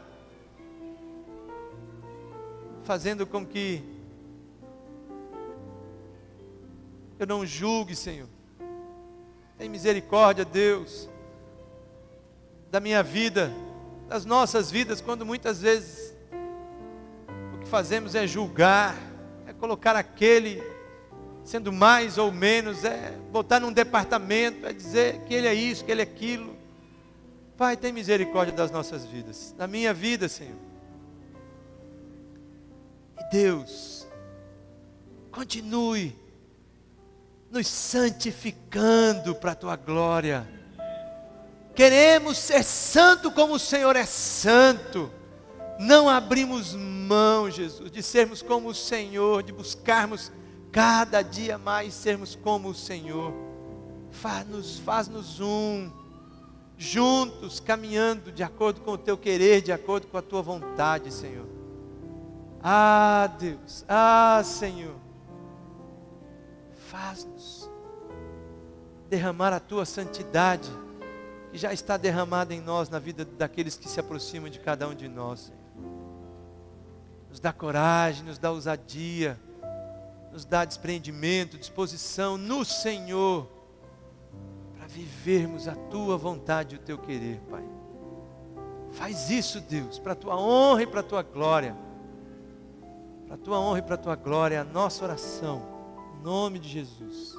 fazendo com que eu não julgue, Senhor. Tem misericórdia, Deus, da minha vida, das nossas vidas, quando muitas vezes o que fazemos é julgar, é colocar aquele sendo mais ou menos, é botar num departamento, é dizer que ele é isso, que ele é aquilo. Pai, tem misericórdia das nossas vidas, da minha vida, Senhor. E Deus, continue nos santificando para a Tua glória. Queremos ser santo como o Senhor é santo. Não abrimos mão, Jesus, de sermos como o Senhor, de buscarmos cada dia mais sermos como o Senhor. Faz-nos um, juntos, caminhando de acordo com o Teu querer, de acordo com a Tua vontade, Senhor. Ah, Deus, ah, Senhor, faz-nos derramar a Tua santidade, que já está derramada em nós, na vida daqueles que se aproximam de cada um de nós, Senhor. Nos dá coragem, nos dá ousadia, nos dá desprendimento, disposição no Senhor, para vivermos a Tua vontade e o Teu querer, Pai. Faz isso, Deus, para a Tua honra e para a Tua glória. Para a Tua honra e para a Tua glória, é a nossa oração, em nome de Jesus.